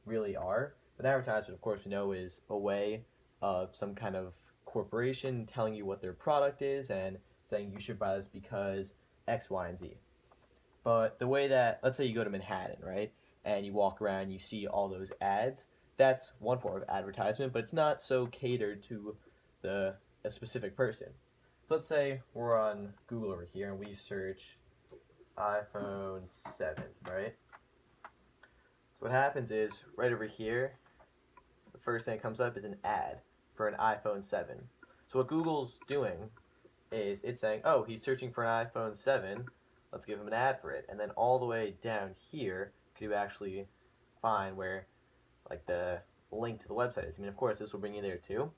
really are. But advertisement, of course, we know is a way of some kind of corporation telling you what their product is and saying you should buy this because X, Y, and Z. But the way that, let's say you go to Manhattan, right, and you walk around, you see all those ads, that's one form of advertisement, but it's not so catered to the a specific person. So let's say we're on Google over here and we search iPhone 7, right? So what happens is right over here, the first thing that comes up is an ad for an iPhone 7. So what Google's doing is it's saying, oh, he's searching for an iPhone 7, let's give him an ad for it. And then all the way down here, could you actually find where like the link to the website is? I mean, of course, this will bring you there too,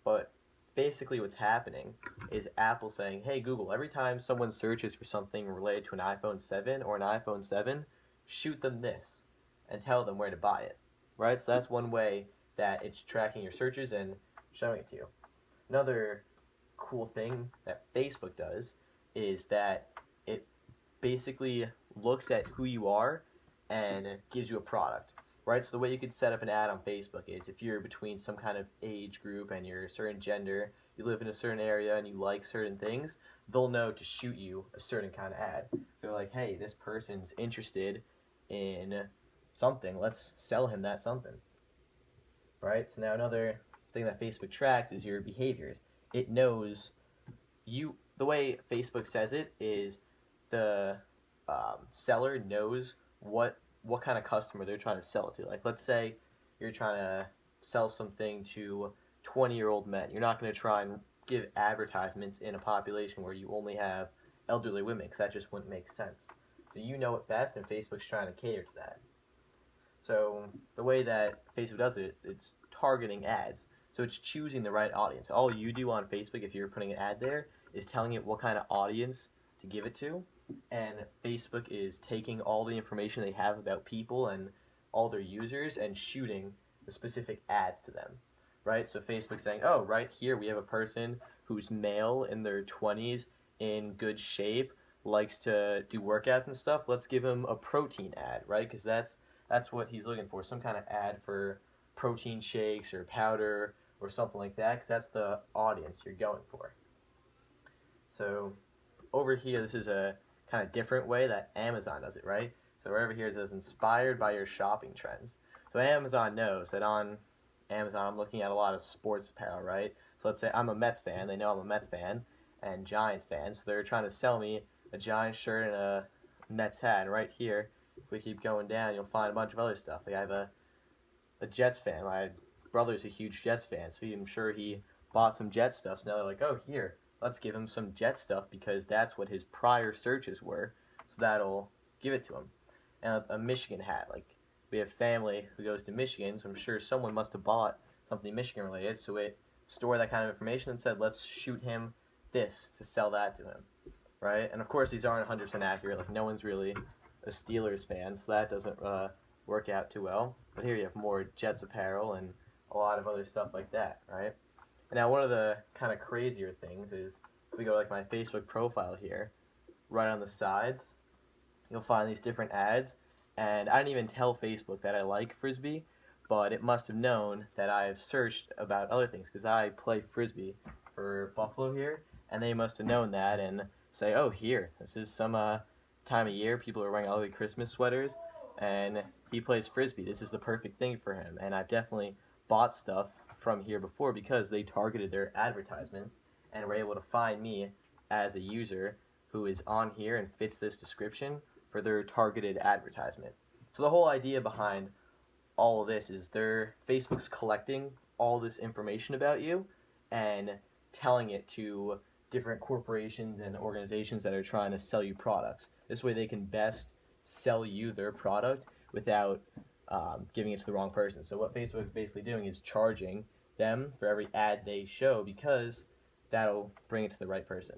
but basically what's happening is Apple saying, hey Google, every time someone searches for something related to an iPhone 7 or an iPhone 7, shoot them this and tell them where to buy it, right? So that's one way that it's tracking your searches and showing it to you. Another cool thing that Facebook does is that it basically looks at who you are and gives you a product, right? So the way you could set up an ad on Facebook is if you're between some kind of age group and you're a certain gender, you live in a certain area and you like certain things, they'll know to shoot you a certain kind of ad. They're like, hey, this person's interested in something, let's sell him that something, right? So now another thing that Facebook tracks is your behaviors. It knows you, the way Facebook says it is the seller knows what kind of customer they're trying to sell it to. Like, let's say you're trying to sell something to 20-year-old men. You're not going to try and give advertisements in a population where you only have elderly women, because that just wouldn't make sense. So you know it best, and Facebook's trying to cater to that. So the way that Facebook does it, it's targeting ads. So it's choosing the right audience. All you do on Facebook, if you're putting an ad there, is telling it what kind of audience to give it to, and Facebook is taking all the information they have about people and all their users and shooting the specific ads to them, right? So Facebook's saying, oh, right here we have a person who's male in their 20s, in good shape, likes to do workouts and stuff. Let's give him a protein ad, right? Because that's what he's looking for, some kind of ad for protein shakes or powder or something like that, because that's the audience you're going for. So over here, this is a kind of different way that Amazon does it, right? So right over here it says inspired by your shopping trends. So Amazon knows that on Amazon I'm looking at a lot of sports apparel, right? So let's say I'm a Mets fan. They know I'm a Mets fan and Giants fan. So they're trying to sell me a Giants shirt and a Mets hat. And right here, if we keep going down, you'll find a bunch of other stuff. Like I have a Jets fan. My brother's a huge Jets fan, so I'm sure he bought some Jets stuff. So now they're like, oh, here, let's give him some Jets stuff because that's what his prior searches were. So that'll give it to him. And a Michigan hat. Like, we have family who goes to Michigan, so I'm sure someone must have bought something Michigan related, so it stored that kind of information and said, let's shoot him this to sell that to him, right? And of course, these aren't 100% accurate. Like, no one's really a Steelers fan, so that doesn't work out too well. But here you have more Jets apparel and a lot of other stuff like that, right? And now one of the kind of crazier things is if we go to like my Facebook profile here, right on the sides, you'll find these different ads. And I didn't even tell Facebook that I like Frisbee, but it must have known that I've searched about other things because I play Frisbee for Buffalo here, and they must have known that and say, oh, here, this is some time of year, people are wearing ugly Christmas sweaters, and he plays Frisbee. This is the perfect thing for him. And I've definitely bought stuff from here before because they targeted their advertisements and were able to find me as a user who is on here and fits this description for their targeted advertisement. So the whole idea behind all of this is Facebook's collecting all this information about you and telling it to different corporations and organizations that are trying to sell you products. This way they can best sell you their product without giving it to the wrong person. So what Facebook is basically doing is charging them for every ad they show because that'll bring it to the right person.